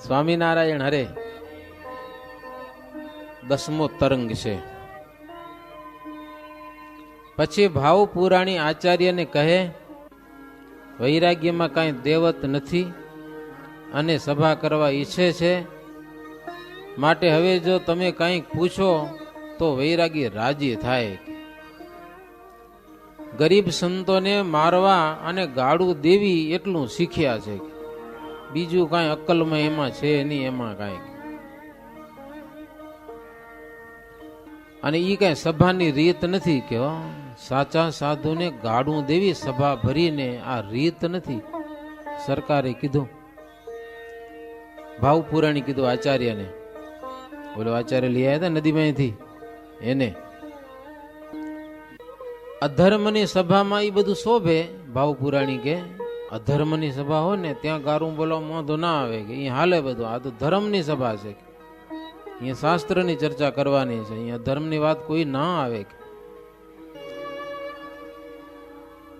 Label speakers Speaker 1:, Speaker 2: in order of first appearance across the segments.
Speaker 1: સ્વામિનારાયણ હરે 10મો તરંગ છે. પછી ભાવ પુરાણી આચાર્યને કહે, વૈરાગ્યમાં કાંઈ દેવત નથી અને સભા કરવા ઈચ્છે છે, માટે હવે જો તમે કંઈક પૂછો તો વૈરાગી રાજી થાય. ગરીબ સંતોને મારવા અને ગાળું દેવી એટલું શીખ્યા છે, બીજું કાંઈ અક્કલમાં એમાં છે નહીં. એમાં કાંઈ અને એ કાંઈ સભાની રીત નથી કે સાચા સાધુને ગાળું દેવી સભા ભરીને આ રીત નથી. સરકારે કીધું, ભાવ પુરાણી કીધું આચાર્યને, બોલો આચાર્ય લઈ આવ્યા હતા નદીમાંથી, એને અધર્મની સભામાં એ બધું શોભે. ભાવ પુરાણી કે અધર્મની સભા હોય ને ત્યાં ગારું બોલવા વાંધો ના આવે, કે અહીંયા હાલે બધું. આ તો ધર્મની સભા છે, અહીંયા શાસ્ત્રની ચર્ચા કરવાની છે, અહીંયા ધર્મની વાત કોઈ ના આવે.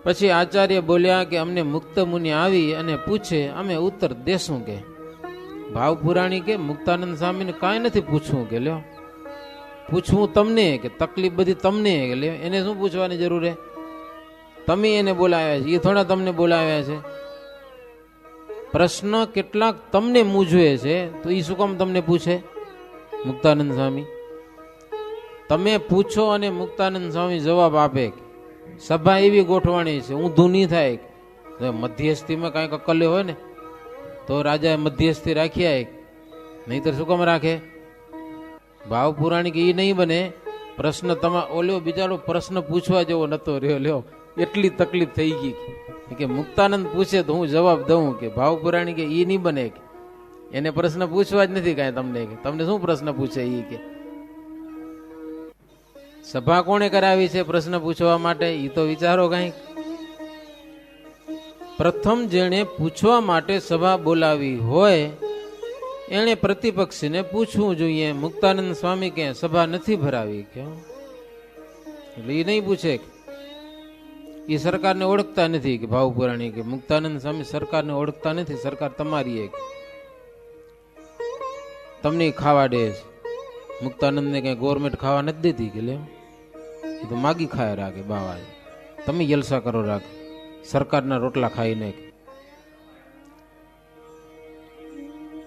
Speaker 1: પછી આચાર્ય બોલ્યા કે અમને મુક્ત મુનિ આવી અને પૂછે, અમે ઉત્તર દેશું. કે ભાવ પુરાણી કે મુક્તાનંદ સ્વામીને કાંઈ નથી પૂછવું. કે લ્યો પૂછવું તમને, કે તકલીફ બધી તમને, કે લ્યો એને શું પૂછવાની જરૂર છે? તમે એને બોલાવ્યા છે, એ થોડા તમને બોલાવ્યા છે. પ્રશ્ન કેટલાક તમને મૂંઝવે છે તો એ શું કામ તમને પૂછે મુક્તાનંદ સ્વામી? તમે પૂછો અને મુક્તાનંદ સ્વામી જવાબ આપે. સભા એવી ગોઠવાણી છે, ઊંધું નહીં થાય. મધ્યસ્થીમાં કાંઈક અકલ્ય હોય ને તો રાજાએ મધ્યસ્થી રાખ્યા, નહીતર શું કામ રાખે? ભાવ પુરાણી કે એ નહીં બને. પ્રશ્ન તમારો ઓલ્યો બિચારો પ્રશ્ન પૂછવા જેવો નતો રહ્યો. લ્યો એટલી તકલીફ થઈ ગઈ કે મુક્તાનંદ પૂછે તો હું જવાબ દઉં. કે ભાવ પુરાણી કે એ નહીં બને, એને પ્રશ્ન પૂછવા જ નથી કાંઈ તમને. તમને શું પ્રશ્ન પૂછે? એ કે સભા કોણે કરાવી છે પ્રશ્ન પૂછવા માટે? એ તો વિચારો કંઈક. પ્રથમ જેણે પૂછવા માટે સભા બોલાવી હોય એણે પ્રતિપક્ષીને પૂછવું જોઈએ. મુક્તાનંદ સ્વામી કે સભા નથી ભરાવી, કે એટલે એ નહીં પૂછે. એ સરકારને ઓળખતા નથી. કે ભાવ પુરાણી કે મુક્તાનંદ સ્વામી સરકારને ઓળખતા નથી. સરકાર તમારી એક તમને ખાવા દે છે. મુક્તાનંદને કઈ ગવર્મેન્ટ ખાવા નથી દેતી. કે લે એ તો માગી ખાય રાખે બાવા. તમે જલસા કરો રાખે, સરકારના રોટલા ખાઈને.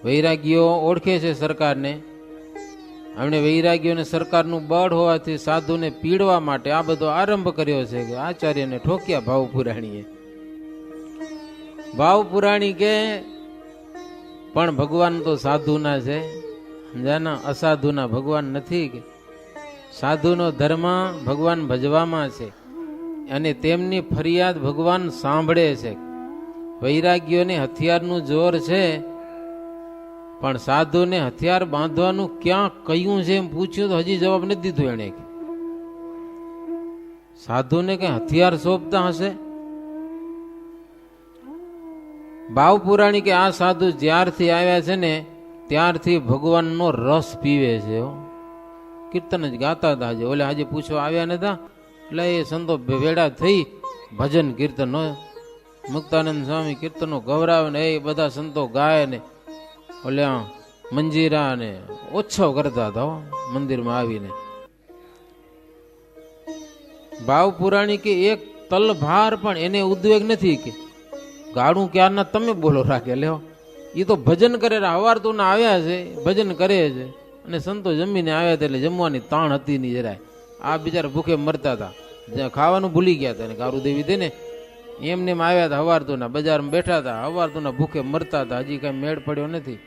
Speaker 1: વૈરાગીઓ ઓળખે છે સરકારને. એમણે વૈરાગીઓને સરકારનું બળ હોવાથી સાધુને પીડવા માટે આ બધો આરંભ કર્યો છે. કે આચાર્યને ઠોક્યા ભાવ પુરાણીએ. ભાવ પુરાણી કે પણ ભગવાન તો સાધુના છે, સમજાના? અસાધુના ભગવાન નથી. કે સાધુનો ધર્મ ભગવાન ભજવામાં છે અને તેમની ફરિયાદ ભગવાન સાંભળે છે. વૈરાગીઓને હથિયારનું જોર છે, પણ સાધુને હથિયાર બાંધવાનું ક્યાં કયું છે એમ પૂછ્યું તો હજી જવાબ નથી દીધું એને. સાધુને કઈ હથિયાર સોંપતા હશે? ભાવ પુરાણી કે આ સાધુ જ્યારથી આવ્યા છે ને ત્યારથી ભગવાનનો રસ પીવે છે. કીર્તન જ ગાતા હતા. આજે ઓલે આજે પૂછવા આવ્યા નતા, એટલે એ સંતો ભેડા થઈ ભજન કીર્તન. મુક્તાનંદ સ્વામી કીર્તનો ગૌરાવે ને એ બધા સંતો ગાય ને ઓલે મંજીરા ને ઓછો કરતા હતા મંદિરમાં આવીને. ભાવ પુરાણી કે એક તલભાર પણ એને ઉદ્વેગ નથી. કે ગાડું ક્યારના તમે બોલો રાખે. લ્યો એ તો ભજન કરે. હવાર તો ના આવ્યા છે, ભજન કરે છે. અને સંતો જમીને આવ્યા હતા એટલે જમવાની તાણ હતી નહીં જરાય. આ બિચારા ભૂખે મરતા હતા, ખાવાનું ભૂલી ગયા હતા. ગારું દેવી દે ને એમને આવ્યા હતા. હવાર તો ના બજારમાં બેઠા હતા, હવાર તો ના ભૂખે મરતા હતા. હજી કઈ મેળ પડ્યો નથી.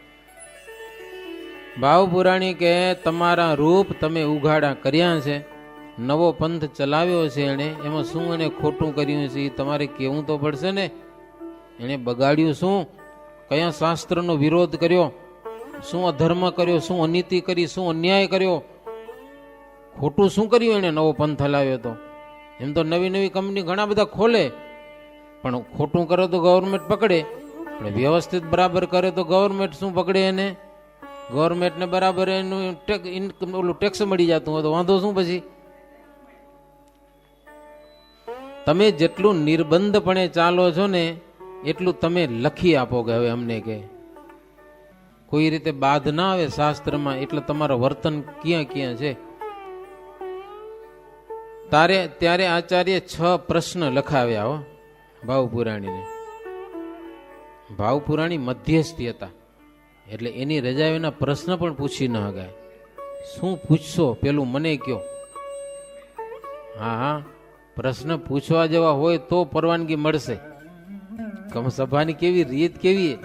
Speaker 1: ભાવ પુરાણી કે તમારા રૂપ તમે ઉઘાડા કર્યા છે, નવો પંથ ચલાવ્યો છે એને, એમાં શું એને ખોટું કર્યું છે એ તમારે કેવું તો પડશે ને. એને બગાડ્યું શું? કયા શાસ્ત્રનો વિરોધ કર્યો? શું અધર્મ કર્યો? શું અનીતિ કરી? શું અન્યાય કર્યો? ખોટું શું કર્યું એને નવો પંથ હલાવ્યો? તો એમ તો નવી નવી કંપની ઘણા બધા ખોલે, પણ ખોટું કરે તો ગવર્મેન્ટ પકડે, પણ વ્યવસ્થિત બરાબર કરે તો ગવર્મેન્ટ શું પકડે એને? ગવર્મેન્ટને બરાબર એનું ઓલું ટેક્સ મળી જતું હોય તો વાંધો શું? પછી તમે જેટલું નિર્બંધપણે ચાલો છો ને એટલું તમે લખી આપો. કે હવે અમને કે કોઈ રીતે બાધ ના આવે શાસ્ત્રમાં, એટલે તમારું વર્તન ક્યાં ક્યાં છે. ત્યારે આચાર્ય 6 પ્રશ્ન લખાવ્યા હો ભાવપુરાણીને. ભાવપુરાણી મધ્યસ્થી હતા, એટલે એની રજા વિના પ્રશ્ન પણ પૂછી ન હગાય. શું પૂછશો પેલું મને કયો. હા, પ્રશ્ન પૂછવા જેવા હોય તો પરવાનગી મળશે. સભાની કેવી રીત કેવી,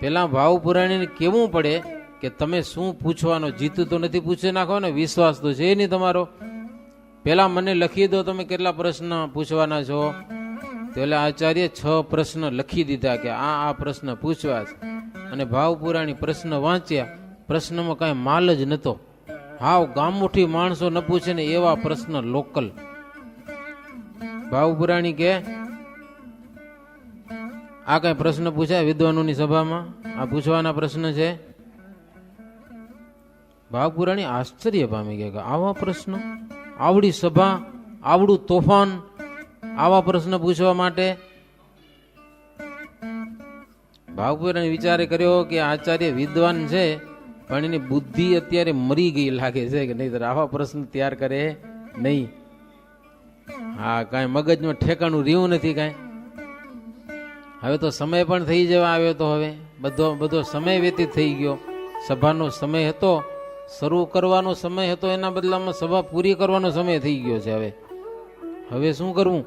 Speaker 1: પેલા ભાવપુરાણીને કેવું પડે કે તમે શું પૂછવાનો, જીતું તો નથી પૂછી નાખો ને, વિશ્વાસ તો છે નહીં તમારો. પેલા મને લખી દો તમે કેટલા પ્રશ્ન પૂછવાના છો. પેલા આચાર્ય 6 પ્રશ્ન લખી દીધા કે આ પ્રશ્ન પૂછવા છે. અને ભાવપુરાણી પ્રશ્ન વાંચ્યા, પ્રશ્નમાં કાંઈ માલ જ નતો. હાવ ગામઠી માણસો ન પૂછે ને એવા પ્રશ્ન લોકલ. ભાવપુરાણી કે આ કઈ પ્રશ્ન પૂછાય વિદ્વાનોની સભામાં, આ પૂછવાના પ્રશ્ન છે. ભાવપુરાણી આશ્ચર્ય પામી ગયા કે આવા પ્રશ્ન, આવડી સભા, આવડું તોફાન, આવા પ્રશ્ન પૂછવા માટે. ભાવપુરાણી વિચારે કર્યો કે આચાર્ય વિદ્વાન છે, પણ એની બુદ્ધિ અત્યારે મરી ગઈ લાગે છે કે નહીં, આવા પ્રશ્ન તૈયાર કરે નહીં. હા, કાંઈ મગજમાં ઠેકાણું રહ્યું નથી કાંઈ. હવે તો સમય પણ થઈ જવા આવ્યો, તો હવે બધો સમય વ્યતીત થઈ ગયો. સભાનો સમય હતો, શરૂ કરવાનો સમય હતો, એના બદલામાં સભા પૂરી કરવાનો સમય થઈ ગયો છે. હવે શું કરવું?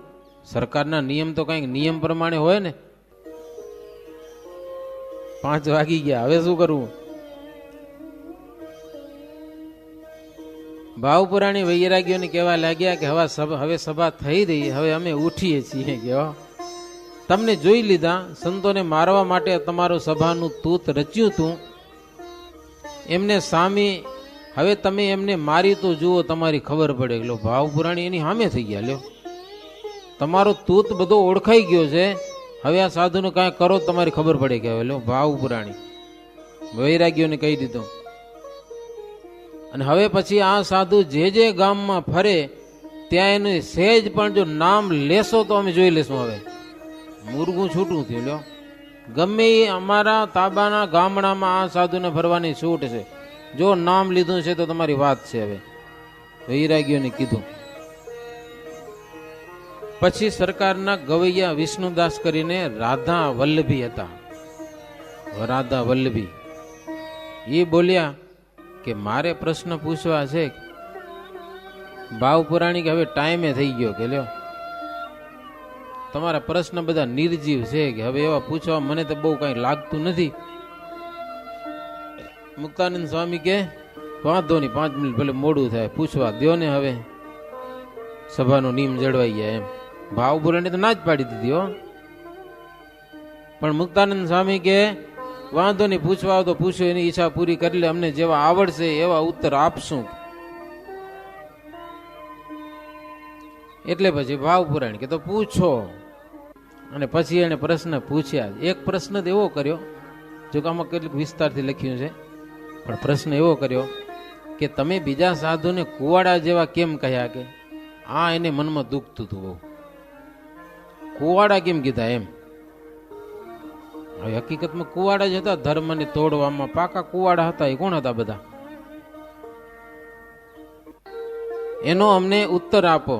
Speaker 1: સરકારના નિયમ તો કંઈક નિયમ પ્રમાણે હોય ને. 5 વાગી ગયા, હવે શું કરવું? ભાવપુરાણી વૈરાગ્યોને કહેવા લાગ્યા કે હવે સભા થઈ રહી, હવે અમે ઉઠીએ છીએ. કે તમને જોઈ લીધા, સંતોને મારવા માટે તમારું સભાનું તૂત રચ્યું હતું, એમને સામે હવે તમે એમને મારી તો જુઓ, તમારી ખબર પડે. લો, ભાવપુરાણી એની સામે થઈ ગયા. લ્યો, તમારો તૂત બધો ઓળખાઈ ગયો છે, હવે આ સાધુને કાંઈ કરો તમારી ખબર પડે કે. હવે લો, ભાવપુરાણી વૈરાગ્યોને કહી દીધું. અને હવે પછી આ સાધુ જે ગામમાં ફરે ત્યાં એનું સહેજ પણ જો નામ લેશો તો અમે જોઈ લેશું. હવે મુરગું છૂટું થયું. લ્યો, ગમે એ અમારા તાબાના ગામડામાં આ સાધુને ફરવાની છૂટ છે, જો નામ લીધું છે તો તમારી વાત છે. હવે વૈરાગ્યોને કીધું. પછી સરકારના ગવૈયા વિષ્ણુદાસ કરીને રાધા વલ્લભી હતા. રાધા વલ્લભી એ બોલ્યા કે મારે પ્રશ્ન પૂછવા છે. ભાવપુરાણી કે હવે ટાઈમે થઈ ગયો કે લ્યો, તમારા પ્રશ્ન બધા નિર્જીવ છે, કે હવે એવા પૂછવા મને તો બહુ કઈ લાગતું નથી. મુક્તાનંદ સ્વામી કે વાંધો નહીં, 5 મિનિટ ભલે મોડું થાય, પૂછવા દો ને. હવે સભાનો નિયમ જળવાઈ ગયા એમ. ભાવપુરાણી તો ના જ પાડી દીધી હો. પણ મુક્તાનંદ સ્વામી કે વાંધો નહીં, પૂછવા તો પૂછો, એની ઈચ્છા પૂરી કરી લે, અમને જેવા આવડશે એવા ઉત્તર આપશું. એટલે પછી ભાવપુરાણી કે તો પૂછો. અને પછી એને પ્રશ્ન પૂછ્યા. એક પ્રશ્ન તો એવો કર્યો, જો કે આમાં કેટલુંક વિસ્તારથી લખ્યું છે, પણ પ્રશ્ન એવો કર્યો કે તમે બીજા સાધુને કુવાડા જેવા કેમ કહ્યા? કે આ એને મનમાં દુખતું હતું બહુ. કુવાડા કેમ કીધા એમ? હવે હકીકતમાં કુવાડા જ હતા, ધર્મને તોડવામાં પાકા કુવાડા હતા. એ કોણ હતા બધા? એનો અમને ઉત્તર આપો.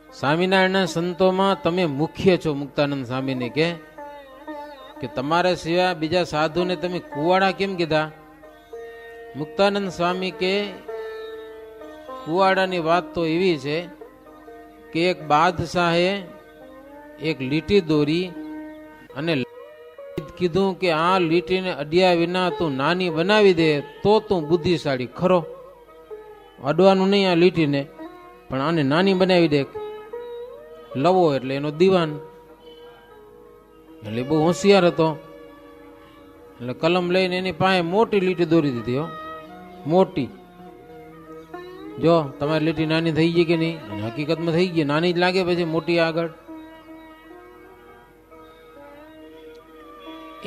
Speaker 1: સ્વામિનારાયણના સંતોમાં તમે મુખ્ય છો. મુક્તાનંદ સ્વામીને કે તમારા સિવાય બીજા સાધુને તમે કુવાડા કેમ કીધા? મુક્તાનંદ સ્વામી કે કુવાડાની વાત તો એવી છે કે એક બાદશાહે એક લીટી દોરી અને કીધું કે આ લીટીને અડ્યા વિના તું નાની બનાવી દે તો તું બુદ્ધિશાળી ખરો. અડવાનું નહીં આ લીટીને, પણ આને નાની બનાવી દે. લવો એટલે એનો દીવાન, એટલે બહુ હોશિયાર હતો. એટલે કલમ લઈને એની પાસે મોટી લીટી દોરી દીધી. મોટી, જો તમારી લીટી નાની થઈ ગઈ કે નહીં? હકીકતમાં થઈ ગઈ, નાની જ લાગે પછી મોટી આગળ.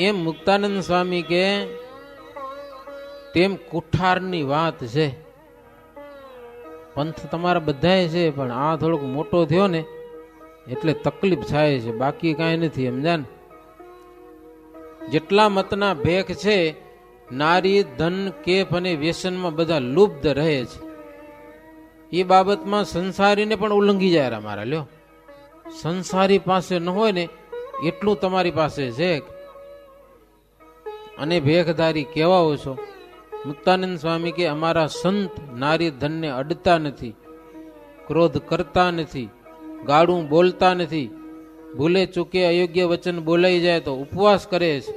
Speaker 1: એમ મુક્તાનંદ સ્વામી કે તેમ કુઠારની વાત છે. પંથ તમારા બધાય છે, પણ આ થોડોક મોટો થયો ને એટલે તકલીફ થાય છે, બાકી કાંઈ નથી. સમજાન? જેટલા મતના ભેખ છે, નારી ધન કેફ અને વ્યસનમાં બધા લુપ્ત રહે છે. એ બાબતમાં સંસારીને પણ ઉલ્લંઘી જાય મારા લ્યો. સંસારી પાસે ન હોય ને એટલું તમારી પાસે છે. અને ભેખધારી કેવાઓ છો. મુક્તાનંદ સ્વામી કે અમારા સંત નારી ધનને અડતા નથી, ક્રોધ કરતા નથી, ગાળું બોલતા નથી, ભૂલે ચૂકે અયોગ્ય વચન બોલાઈ જાય તો ઉપવાસ કરે છે,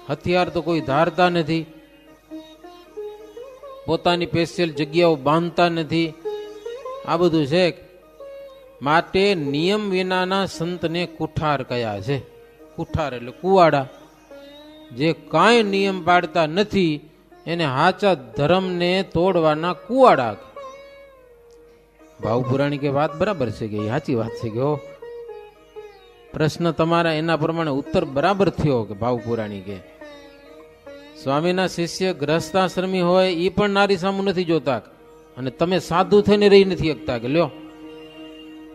Speaker 1: હથિયાર તો કોઈ ધારતા નથી, પોતાની સ્પેશિયલ જગ્યાઓ બાંધતા નથી. આ બધું છે. માટે નિયમ વિનાના સંતને કુઠાર કયા છે. કુઠાર એટલે કુવાડા. જે કાંઈ નિયમ પાડતા નથી એને હાચા ધર્મને તોડવાના કુવાડા. ભાવ પુરાણી કે વાત બરાબર છે કે સાચી વાત છે કે પ્રશ્ન તમારા એના પ્રમાણે ઉત્તર બરાબર થયો કે ભાવ પુરાણી કે સ્વામીના શિષ્ય ગ્રહસ્થાશ્રમી હોય એ પણ નારી સામું નથી જોતા અને તમે સાધુ થઈને રહી નથી શકતા કે લ્યો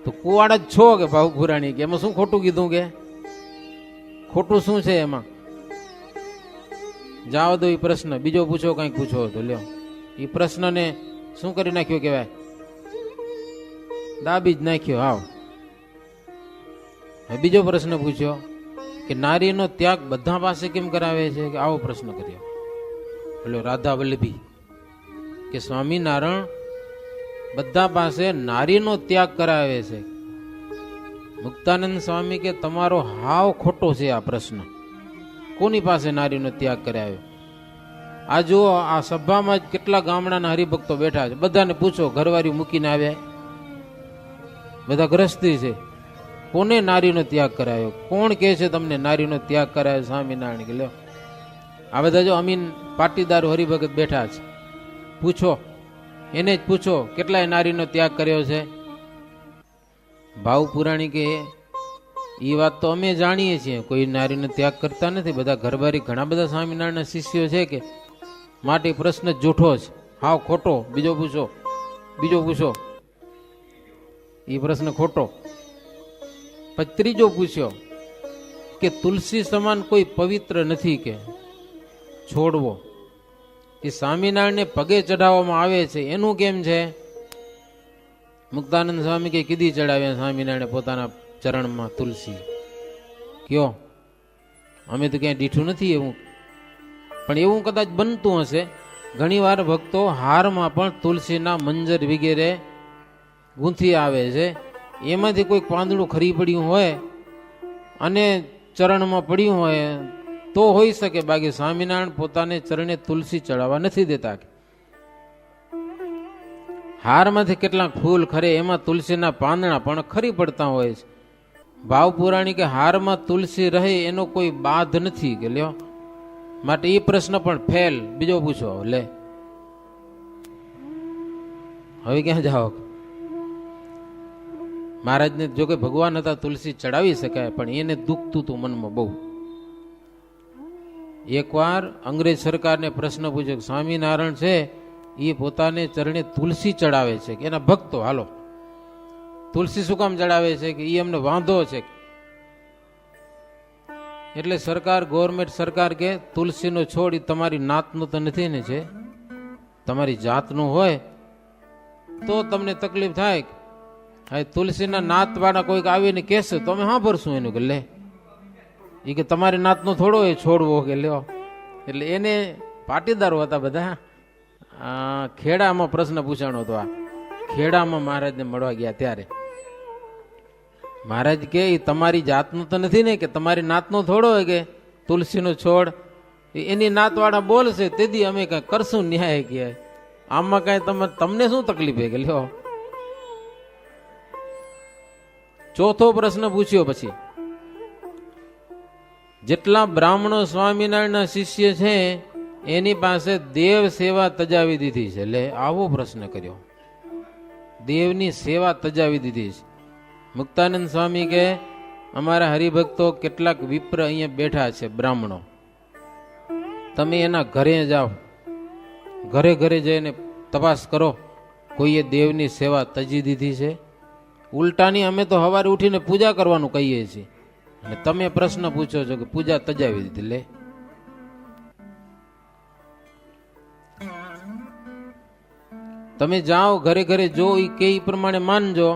Speaker 1: તો કુવાડા જ છો કે ભાવ પુરાણી કે એમાં શું ખોટું કીધું કે ખોટું શું છે એમાં? જાઓ દો એ પ્રશ્ન બીજો પૂછો, કંઈક પૂછો તો લ્યો. એ પ્રશ્નને શું કરી નાખ્યો કહેવાય? દાબી જ નાખ્યો. આવ બીજો પ્રશ્ન પૂછ્યો કે નારીનો ત્યાગ બધા પાસે કેમ કરાવે છે કે આવો પ્રશ્ન કર્યો. બોલો રાધા વલ્લભી કે સ્વામિનારાયણ બધા પાસે નારીનો ત્યાગ કરાવે છે. મુક્તાનંદ સ્વામી કે તમારો હાવ ખોટો છે આ પ્રશ્ન. કોની પાસે નારીનો ત્યાગ કરાવ્યો? આ જુઓ, આ સભામાં જ કેટલા ગામડાના હરિભક્તો બેઠા છે. બધાને પૂછો, ઘરવાળી મૂકીને આવ્યા, બધા ગ્રસ્તી છે. કોને નારીનો ત્યાગ કરાયો? કોણ કહે છે તમને નારીનો ત્યાગ કરાયો? સ્વામિનારાયણ કે લ્યો આ બધા જો અમીન પાટીદાર હરિભગત બેઠા છે, પૂછો એને જ પૂછો કેટલાય નારીનો ત્યાગ કર્યો છે. ભાવ પુરાણી કે એ વાત તો અમે જાણીએ છીએ, કોઈ નારીનો ત્યાગ કરતા નથી. બધા ઘરબારી ઘણા બધા સ્વામિનારાયણના શિષ્યો છે કે માટે પ્રશ્ન જૂઠો છે, હાવ ખોટો. બીજો પૂછો, બીજો પૂછો. એ પ્રશ્ન ખોટો. પછી ત્રીજો પૂછ્યો કે તુલસી સમાન કોઈ પવિત્ર નથી કે છોડવો એ સ્વામિનારાયણને પગે ચઢાવવામાં આવે છે એનું કેમ છે? મુક્તાનંદ સ્વામી કે કીધી ચડાવ્યા સ્વામિનારાયણે પોતાના ચરણમાં તુલસી. કયો અમે તો ક્યાંય દીઠું નથી એવું. પણ એવું કદાચ બનતું હશે. ઘણી વાર ભક્તો હારમાં પણ તુલસીના મંજર વગેરે ગૂંથી આવે છે. એમાંથી કોઈ પાંદડું ખરી પડ્યું હોય અને ચરણમાં પડ્યું હોય તો હોઈ શકે. બાકી સ્વામિનારાયણ પોતાને ચરણે તુલસી ચડાવવા નથી દેતા. હારમાંથી કેટલાક ફૂલ ખરે એમાં તુલસીના પાંદડા પણ ખરી પડતા હોય છે. ભાવ પુરાણી કે હારમાં તુલસી રહે એનો કોઈ બાધ નથી કે લ્યો. માટે એ પ્રશ્ન પણ ફેલ. બીજો પૂછો લે. હવે ક્યાં જાઓ? મહારાજને જો કે ભગવાન હતા તુલસી ચડાવી શકાય પણ એને દુખતું હતું મનમાં બહુ. એકવાર અંગ્રેજ સરકારને પ્રશ્ન પૂછ્યો કે સ્વામિનારાયણ છે એ પોતાને ચરણે તુલસી ચડાવે છે કે એના ભક્તો હાલો તુલસી શું કામ ચડાવે છે કે એ અમને વાંધો છે. એટલે સરકાર, ગવર્મેન્ટ સરકાર કે તુલસીનો છોડ એ તમારી નાતનો તો નથી ને, છે તમારી જાતનું હોય તો તમને તકલીફ થાય. હવે તુલસીના નાત વાળા કોઈક આવીને કહેશે તો અમે સાંભળશું એનું કે લે એ કે તમારી નાતનો થોડો એ છોડવો કે લ્યો. એટલે એને પાટીદારો હતા બધા. ખેડામાં પ્રશ્ન પૂછાણો હતો. આ ખેડામાં મહારાજને મળવા ગયા ત્યારે મહારાજ કે તમારી જાતનું તો નથી ને કે તમારી નાતનો થોડો હોય કે તુલસીનો છોડ એની નાત વાળા બોલશે તેથી અમે કઈ કરશું ન્યાય કે આમાં કઈ તમને શું તકલીફ છે કે લ્યો. ચોથો પ્રશ્ન પૂછ્યો પછી જેટલા બ્રાહ્મણો સ્વામિનારાયણના શિષ્ય છે એની પાસે દેવ સેવા તજાવી દીધી છે. એટલે આવો પ્રશ્ન કર્યો, દેવની સેવા તજાવી દીધી છે. મુક્તાનંદ સ્વામી કે અમારા હરિભક્તો કેટલાક વિપ્ર અહીંયા બેઠા છે બ્રાહ્મણો, તમે એના ઘરે જાઓ, ઘરે ઘરે જઈને તપાસ કરો કોઈએ દેવની સેવા તજી દીધી છે. ઉલટાની અમે તો સવારે ઉઠીને પૂજા કરવાનું કહીએ છીએ અને તમે પ્રશ્ન પૂછો છો કે પૂજા તજાવી દીધી. લે તમે જાઓ ઘરે ઘરે જો એ કે ઈ પ્રમાણે માનજો.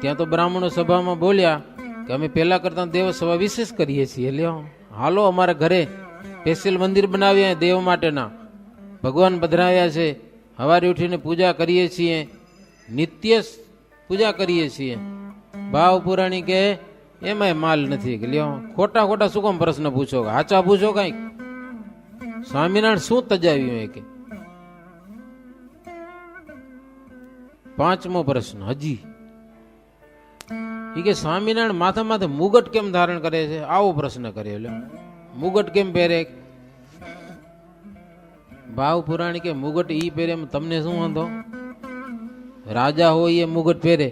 Speaker 1: ત્યાં તો બ્રાહ્મણો સભામાં બોલ્યા કે અમે પહેલા કરતા દેવ સભા વિશેષ કરીએ છીએ, લ્યો હાલો અમારા ઘરે સ્પેશિયલ મંદિર બનાવ્યા દેવ માટેના, ભગવાન પધરાવ્યા છે, સવારે ઉઠીને પૂજા કરીએ છીએ, નિત્ય પૂજા કરીએ છીએ. ભાવ પુરાણી કે એમાંય માલ નથી કે લ્યો ખોટા ખોટા શું કામ પ્રશ્ન પૂછો, હાચા પૂછો કઈક. સ્વામિનારાયણ શું તજાવ્યું એ કે? પાંચમો પ્રશ્ન હજી કે સ્વામિનારાયણ માથા માથે મુગટ કેમ ધારણ કરે છે? આવો પ્રશ્ન કર્યો. લ્યો મુગટ કેમ પહેરે? ભાવ પુરાણી કે મુગટ ઈ પહેરે તમને શું વાંધો? રાજા હોય એ મુગટ પહેરે,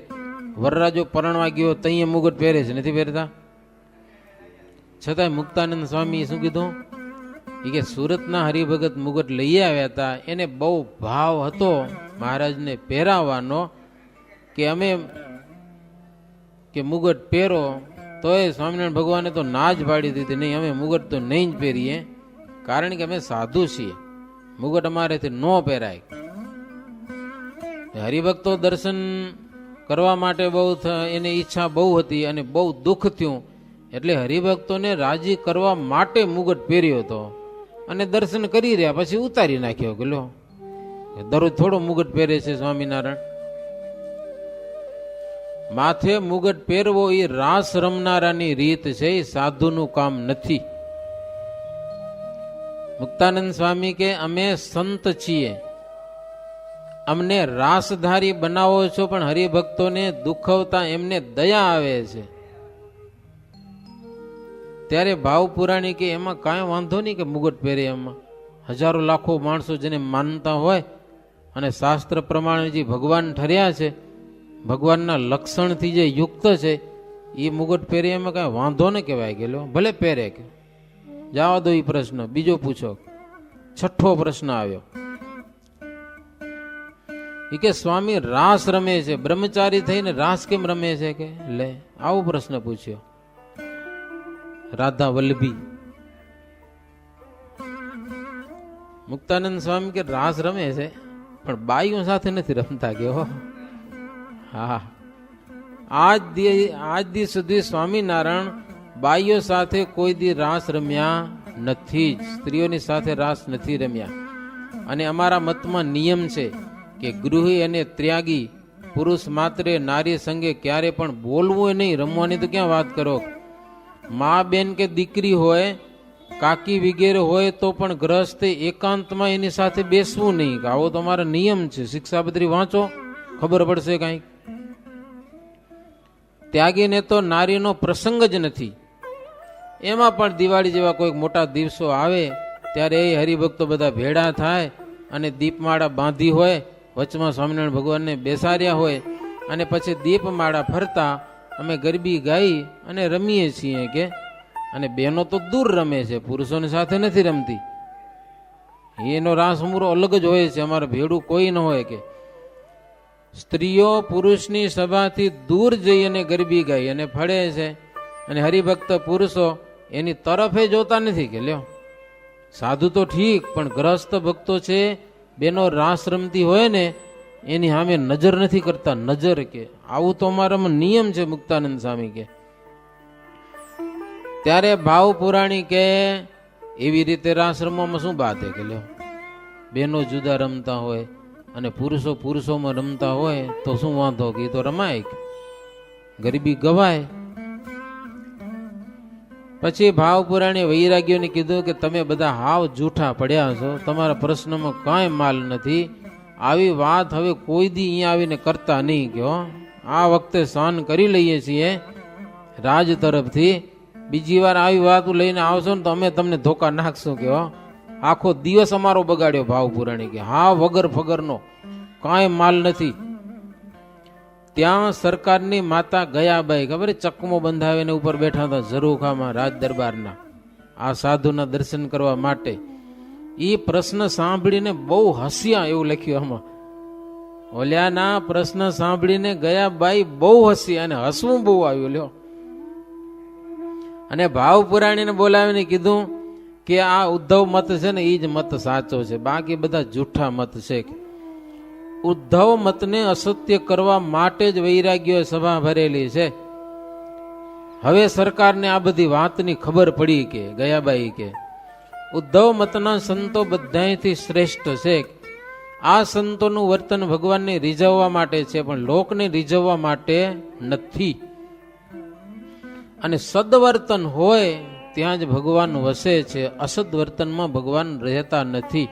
Speaker 1: વરરાજો પરણવા ગયો તઈ મુગટ પહેરે છે, નથી પહેરતા? છતાંય મુક્તાનંદ સ્વામી શું કીધું? એ કે સુરતના હરિભગત મુગટ લઈ આવ્યા હતા, એને બહુ ભાવ હતો મહારાજને પહેરાવાનો કે અમે કે મુગટ પહેરો, તો એ સ્વામિનારાયણ ભગવાને તો ના જ પાડી દીધી, નહીં અમે મુગટ તો નહીં જ પહેરીએ, કારણ કે અમે સાધુ છીએ, મુગટ અમારેથી ન પહેરાય. હરિભક્તો દર્શન કરવા માટે બહુ એની ઈચ્છા બહુ હતી અને બહુ દુઃખ થયું, એટલે હરિભક્તોને રાજી કરવા માટે મુગટ પહેર્યો હતો અને દર્શન કરી રહ્યા પછી ઉતારી નાખ્યો કે લો દરરોજ થોડો મુગટ પહેરે છે સ્વામિનારાયણ. માથે મુગટ પહેરવો એ રાસ રમનારાની રીત છે, એ સાધુનું કામ નથી. મુક્તાનંદ સ્વામી કે અમે સંત છીએ, અમને રાસધારી બનાવો છો, પણ હરિભક્તોને દુખવતા એમને દયા આવે છે. ત્યારે ભાવ પુરાણી કે એમાં કાંઈ વાંધો નહીં કે મુગટ પહેરે, એમાં હજારો લાખો માણસો જેને માનતા હોય અને શાસ્ત્ર પ્રમાણે જે ભગવાન ઠર્યા છે, ભગવાનના લક્ષણથી જે યુક્ત છે, એ મુગટ પહેરે એમાં કાંઈ વાંધો ન કહેવાય ગયેલો, ભલે પહેરે કે. જવા દો એ પ્રશ્ન. બીજો પૂછો. છઠ્ઠો પ્રશ્ન આવ્યો એ કે સ્વામી રાસ રમે છે, બ્રહ્મચારી થઈને રાસ કેમ રમે છે કે? લે આવો પ્રશ્ન પૂછ્યો રાધા વલ્લભી. મુક્તાનંદ સ્વામી કે રાસ રમે છે પણ બાઈઓ સાથે નથી રમતા કે. હા, આજ દી સુધી સ્વામિનારાયણ બાઈઓ સાથે કોઈ દી રાસ રમ્યા નથી, સ્ત્રીઓની સાથે રાસ નથી રમ્યા. અને અમારા મતમાં નિયમ છે કે ગૃહી અને ત્યાગી પુરુષ માત્રે નારી સંગે ક્યારે પણ બોલવું નહીં, રમવાની તો ક્યાં વાત કરો. મા બેન કે દીકરી હોય, કાકી વગેરે હોય તો પણ ગ્રસ્ત એકાંતમાં એની સાથે બેસવું નહીં. આવો તો અમારો નિયમ છે. શિક્ષાપત્રી વાંચો, ખબર પડશે કાંઈક. ત્યાગીને તો નારીનો પ્રસંગ જ નથી. એમાં પણ દિવાળી જેવા કોઈક મોટા દિવસો આવે ત્યારે એ હરિભક્તો બધા ભેળા થાય અને દીપમાળા બાંધી હોય, વચમાં સ્વામિનારાયણ ભગવાનને બેસાડ્યા હોય, અને પછી દીપમાળા ફરતા અમે ગરબી ગાઈ અને રમીએ છીએ કે. અને બહેનો તો દૂર રમે છે, પુરુષોની સાથે નથી રમતી. એનો રાસ ઉમરો અલગ જ હોય છે, અમારે ભેડું કોઈ ન હોય કે. સ્ત્રીઓ પુરુષની સભાથી દૂર જઈ અને ગરબી ગાઈ અને ફળે છે, અને હરિભક્ત પુરુષો એની તરફે જોતા નથી કે લ્યો. સાધુ તો ઠીક, પણ ગ્રસ્ત ભક્તો છે, બેનો રાસ રમતી હોય ને એની સામે નજર નથી કરતા, નજર કે. આવું તો અમારામાં નિયમ છે મુક્તાનંદ સ્વામી કે. ત્યારે ભાવ પુરાણી કે એવી રીતે રાસ રમવામાં શું વાત કે લ્યો. બેનો જુદા રમતા હોય અને પુરુષો પુરુષોમાં રમતા હોય તો શું વાંધો કે? તો રમાય, ગરબી ગવાય. પછી ભાવ પુરાણી વૈરાગ્યોને કીધું કે તમે બધા હાવ જૂઠા પડ્યા છો, તમારા પ્રશ્નમાં કાંઈ માલ નથી. આવી વાત હવે કોઈ દી અહીંયા આવીને કરતા નહીં કયો. આ વખતે સહન કરી લઈએ છીએ રાજ તરફથી. બીજી વાર આવી વાત લઈને આવશો ને તો અમે તમને ધોકા નાખશું કયો. આખો દિવસ અમારો બગાડ્યો ભાવ પુરાણી કે. હા, વગર ફગરનો કાંઈ માલ નથી. ત્યાં સરકારની માતા ગયાબાઈ, ખબર ચકમો બંધાવીને ઉપર બેઠા હતા ઝરૂખામાં રાજ દરબારના, આ સાધુના દર્શન કરવા માટે. એ પ્રશ્ન સાંભળીને બહુ હસ્યા, એવું લખ્યું આમાં. ઓલ્યાના પ્રશ્ન સાંભળીને ગયાબાઈ બહુ હસ્યા અને હસવું બહુ આવ્યું લ્યો. અને ભાવ પુરાણીને બોલાવીને કીધું કે આ ઉદ્ધવ મત છે ને એ જ મત સાચો છે, બાકી બધા જૂઠા મત છે. ઉદ્ધવ મતને અસત્ય કરવા માટે જ વૈરાગ્યોએ સભા ભરેલી છે. હવે સરકારને આ બધી વાતની ખબર પડી કે ગયાબાઈ કે ઉદ્ધવ મતના સંતો બધાથી શ્રેષ્ઠ છે. આ સંતોનું વર્તન ભગવાનને રીઝવવા માટે છે, પણ લોકને રીઝવવા માટે નથી. અને સદવર્તન હોય ત્યાં જ ભગવાન વસે છે, અસદ વર્તનમાં ભગવાન રહેતા નથી.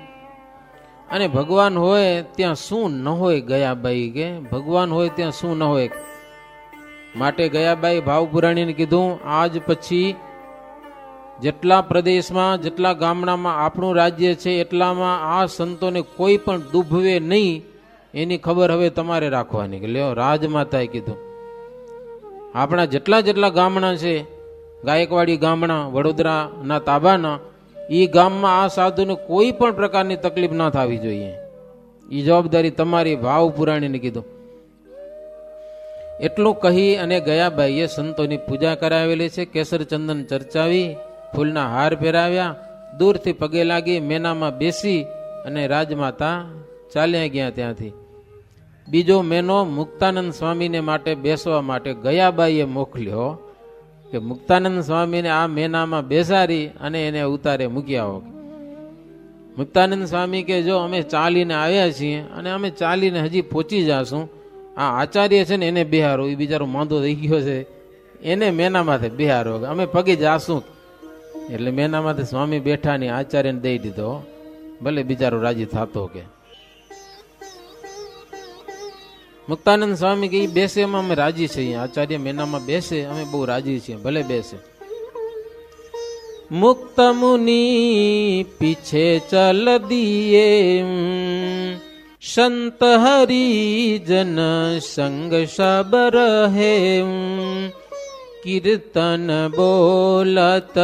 Speaker 1: અને ભગવાન હોય ત્યાં શું ન હોય ગયાબાઈ કે ભગવાન હોય ત્યાં શું ન હોય. માટે ગયાબાઈ ભાવપુરાણીને કીધું, આજ પછી જેટલા પ્રદેશમાં જેટલા ગામડામાં આપણું રાજ્ય છે એટલામાં આ સંતોને કોઈ પણ દુભવે નહીં, એની ખબર હવે તમારે રાખવાની. કે લ્યો, રાજમાતાએ કીધું આપણા જેટલા જેટલા ગામડા છે, ગાયકવાડી ગામડા, વડોદરાના તાબાના, એ ગામમાં આ સાધુને કોઈ પણ પ્રકારની તકલીફ ના થવી જોઈએ. એ જવાબદારી તમારી, ભાવપુરાણીને કીધું. એટલું કહી અને ગયાબાઈએ સંતોની પૂજા કરાવેલી છે. કેસર ચંદન ચર્ચાવી, ફૂલના હાર પહેરાવ્યા, દૂરથી પગે લાગી, મેનામાં બેસી અને રાજમાતા ચાલ્યા ગયા ત્યાંથી. બીજો મેનો મુક્તાનંદ સ્વામીને માટે બેસવા માટે ગયાબાઈએ મોકલ્યો કે મુક્તાનંદ સ્વામીને આ મેનામાં બેસાડી અને એને ઉતારે મૂકી આવો. મુક્તાનંદ સ્વામી કે જો અમે ચાલીને આવ્યા છીએ અને અમે ચાલીને હજી પહોંચી જાશું, આ આચાર્ય છે ને એને બિહારો, એ બિચારો માંદો થઈ ગયો છે, એને મેનામાંથી બિહારો, અમે પગે જાશું. એટલે મેનામાંથી સ્વામી બેઠા ને આચાર્યને દઈ દીધો, ભલે બિચારો રાજી થતો. કે મુક્તાનંદ સ્વામી કે બેસે એમાં અમે રાજી છીએ, આચાર્ય મેનામાં બેસે અમે બહુ રાજી છીએ, ભલે બેસે. મુક્ત મુનિ પીછે ચલ દિયે, સંત હરિજન સંગ સબ રહે, કીર્તન બોલત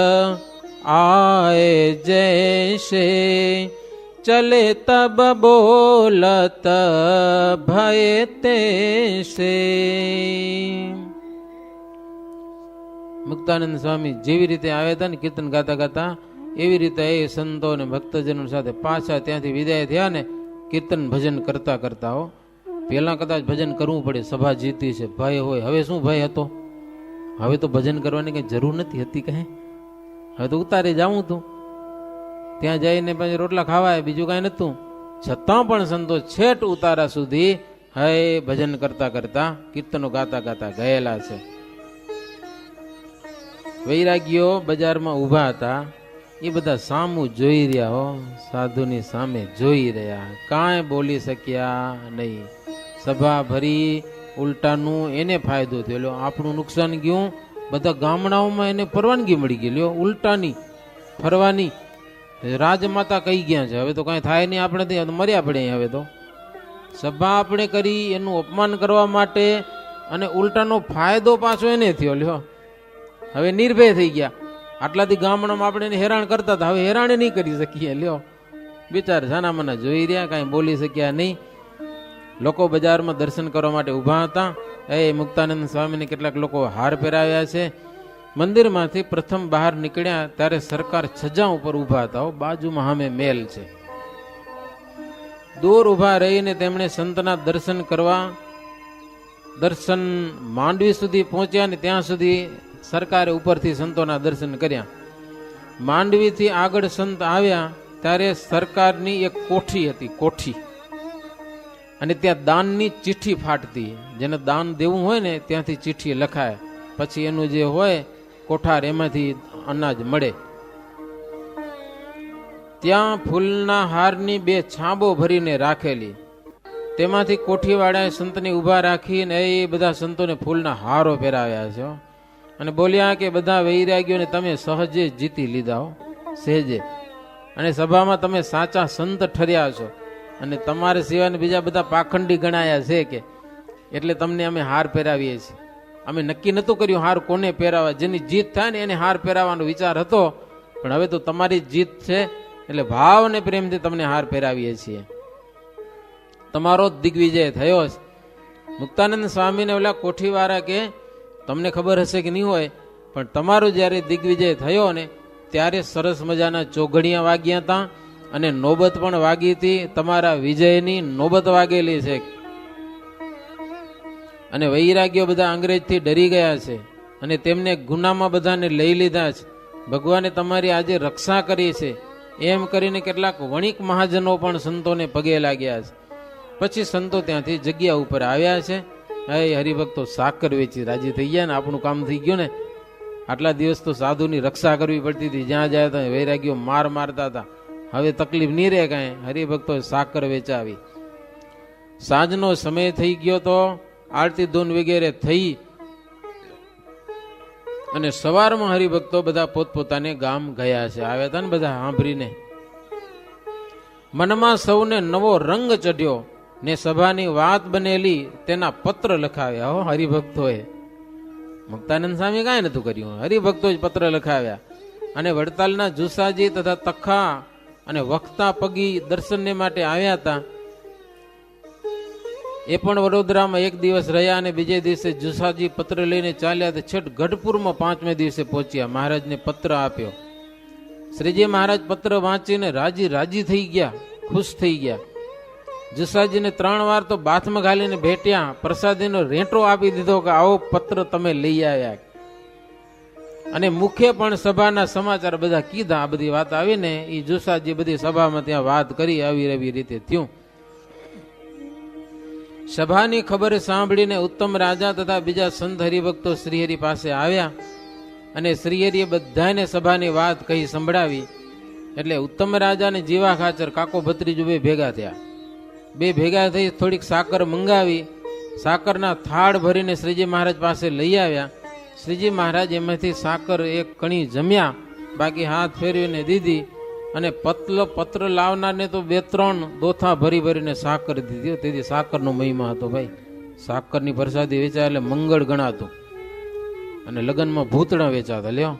Speaker 1: આય જૈસે, ચલે તબ બોલત ભય તેસે. મુક્તાનંદ સ્વામી જેવી રીતે આવ્યા હતા ને કીર્તન ગાતા ગાતા, એવી રીતે એ સંતો અને ભક્તજનો સાથે પાછા ત્યાંથી વિદાય થયા ને કીર્તન ભજન કરતા કરતા. હો, પેલા કદાચ ભજન કરવું પડે, સભા જીતી છે, ભય હોય. હવે શું ભય હતો? હવે તો ભજન કરવાની કઈ જરૂર નથી હતી. કહે હવે તો ઉતારે જાઉં તું, ત્યાં જઈને પછી રોટલા ખાવાય, બીજું કાંઈ નતું. છતાં પણ સંતો છેટ ઉતારા સુધી હે ભજન કરતા કરતા, કીર્તનો ગાતા ગાતા ગયેલા છે. વૈરાગીઓ બજારમાં ઊભા હતા, એ બધા સામું જોઈ રહ્યા. હો, સાધુની સામે જોઈ રહ્યા, કાંઈ બોલી શક્યા નહીં. સભા ભરી, ઉલટાનું એને ફાયદો થયો. લ્યો, આપણું નુકસાન ગયું. બધા ગામડાઓમાં એને પરવાનગી મળી ગઈ. લ્યો, ઉલટાની ફરવાની. રાજમાતા કહી ગયા છે, હવે તો કાંઈ થાય નહીં, આપણે મર્યા પડે. હવે તો સભા આપણે કરી એનું અપમાન કરવા માટે, અને ઉલટાનો ફાયદો પાછો એને થયો. લ્યો, હવે નિર્ભય થઈ ગયા. આટલાથી ગામડામાં આપણે એને હેરાન કરતા હતા, હવે હેરાન નહીં કરી શકીએ. લ્યો, બિચાર સાનામાના જોઈ રહ્યા, કાંઈ બોલી શક્યા નહીં. લોકો બજારમાં દર્શન કરવા માટે ઊભા હતા. એ મુક્તાનંદ સ્વામીને કેટલાક લોકો હાર પહેરાવ્યા છે. મંદિરમાંથી પ્રથમ બહાર નીકળ્યા ત્યારે સરકાર છજા ઉપર ઊભા હતા. બાજુમાં સામે મેલ છે. દૂર ઊભા રહીને તેમણે સંતના દર્શન કરવા, દર્શન માંડવી સુધી પહોંચ્યા ને ત્યાં સુધી સરકારે ઉપરથી સંતોના દર્શન કર્યા. માંડવીથી આગળ સંત આવ્યા ત્યારે સરકારની એક કોઠી હતી, કોઠી, અને ત્યાં દાનની ચિઠ્ઠી ફાટતી. જેને દાન દેવું હોય ને ત્યાંથી ચિઠ્ઠી લખાય, પછી એનું જે હોય કોઠાર, એમાંથી અનાજ મળે. ત્યાં ફૂલના હારની 2 છાંબો ભરીને રાખેલી, તેમાંથી કોઠીવાળાએ સંતને ઊભા રાખીને એ બધા સંતોને ફૂલના હારો પહેરાવ્યા છે. અને બોલ્યા કે બધા વૈરાગ્યોને તમે સહજે જીતી લીધા હો, સહેજે. અને સભામાં તમે સાચા સંત ઠર્યા છો, અને તમારે સિવાય બીજા બધા પાખંડી ગણાયા છે. કે એટલે તમને અમે હાર પહેરાવીએ છીએ. અમે નક્કી નહોતું કર્યું હાર કોને પહેરાવા, જેની જીત થાય ને એને હાર પહેરાવાનો વિચાર હતો, પણ હવે તો તમારી જીત છે એટલે ભાવ ને પ્રેમથી તમને હાર પહેરાવીએ છીએ. તમારો દિગ્વિજય થયો. મુક્તાનંદ સ્વામીને ઓલા કોઠીવાળા કે તમને ખબર હશે કે નહીં હોય, પણ તમારો જ્યારે દિગ્વિજય થયો ને ત્યારે સરસ મજાના ચોઘડિયા વાગ્યા હતા, અને નોબત પણ વાગી હતી, તમારા વિજયની નોબત વાગેલી છે. અને વૈરાગ્યો બધા અંગ્રેજથી ડરી ગયા છે અને તેમને ગુનામાં બધાને લઈ લીધા છે. ભગવાને તમારી આજે રક્ષા કરી છે એમ કરીને કેટલાક વણિક મહાજનો પણ સંતોને પગે લાગ્યા છે. પછી સંતો ત્યાંથી જગ્યા ઉપર આવ્યા છે. એ હરિભક્તો સાકર વેચી રાજી થઈ ગયા ને, આપણું કામ થઈ ગયું ને. આટલા દિવસ તો સાધુની રક્ષા કરવી પડતી હતી, જ્યાં જાય ત્યાં વૈરાગ્યો માર મારતા હતા. હવે તકલીફ નહીં રહે કાંઈ. હરિભક્તો સાકર વેચાવી. સાંજનો સમય થઈ ગયો તો આરતી ધૂન વગેરે થઈ અને સવારમાં હરિભક્તો બધા પોતપોતાને ગામ ગયા છે. આવ્યા હતા ને બધા સાંભળીને. મનમાં સૌને નવો રંગ ચઢ્યો ને સભાની વાત બનેલી તેના પત્ર લખાવ્યા. હો હરિભક્તોએ. મુક્તાનંદ સ્વામી કાંઈ નતું કર્યું, હરિભક્તો જ પત્ર લખાવ્યા. અને વડતાલના જુસાજી તથા તખા અને વખતા પગી દર્શનને માટે આવ્યા હતા. એ પણ વડોદરામાં એક દિવસ રહ્યા અને બીજે દિવસે જુસાજી પત્ર લઈને ચાલ્યા. છેટ ગઢપુરમાં 5મે દિવસે પહોંચ્યા. મહારાજને પત્ર આપ્યો. શ્રીજી મહારાજ પત્ર વાંચીને રાજી થઈ ગયા, ખુશ થઈ ગયા. જુસાજીને 3 વાર તો બાથમાં ઘાલીને ભેટ્યા, પ્રસાદીનો રેંટો આપી દીધો કે આવો પત્ર તમે લઈ આવ્યા. અને મુખે પણ સભાના સમાચાર બધા કીધા. આ બધી વાત આવીને એ જુસાજી બધી સભામાં ત્યાં વાત કરી. આવી રીતે થયું. સભાની ખબર સાંભળીને ઉત્તમ રાજા તથા બીજા સંત હરિભક્તો શ્રીહરિ પાસે આવ્યા અને શ્રીહરિએ બધાને સભાની વાત કહી સંભળાવી. એટલે ઉત્તમ રાજા ને જીવા ખાચર કાકો ભત્રીજો બે ભેગા થયા. બે ભેગા થઈ થોડીક સાકર મંગાવી. સાકરના થાળ ભરીને શ્રીજી મહારાજ પાસે લઈ આવ્યા. શ્રીજી મહારાજ એમાંથી સાકર એક કણી જમ્યા, બાકી હાથ ફેરવીને દીધી. અને પત્ર લાવનારને તો 2-3 દોથા ભરીને સાકર દીધી. તેથી સાકરનો મહિમા હતો ભાઈ. સાકરની પ્રસાદી વેચાય એટલે મંગળ ગણાતું. અને લગ્નમાં ભૂતડા વેચાતા લ્યો.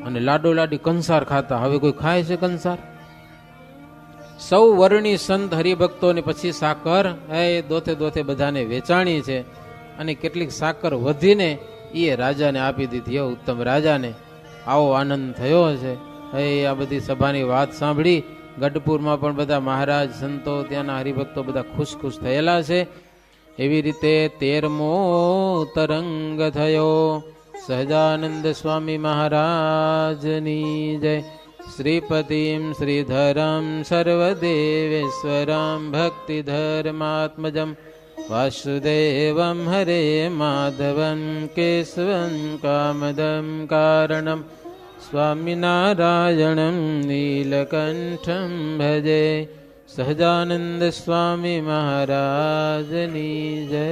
Speaker 1: અને લાડો લાડી કંસાર ખાતા. હવે કોઈ ખાય છે કંસાર? સૌ વર્ણી સંત હરિભક્તોને પછી સાકર એ દોથે બધાને વેચાણી છે. અને કેટલીક સાકર વધીને એ રાજાને આપી દીધી. ઉત્તમ રાજાને આવો આનંદ થયો છે. આ બધી સભાની વાત સાંભળી ગઢપુરમાં પણ બધા મહારાજ સંતો ત્યાંના હરિભક્તો બધા ખુશ થયેલા છે. એવી રીતે 13મો તરંગ થયો. સહજાનંદ સ્વામી મહારાજની જય. શ્રીપતિમ શ્રીધરમ સર્વદેવેશ્વરમ ભક્તિધર્માત્મજમ વાસુદેવમ હરે માધવમ કેશવમ કામદમ કારણમ સ્વામિનારાયણમ નીલકંઠમ ભજે. સહજાનંદ સ્વામી મહારાજની જય.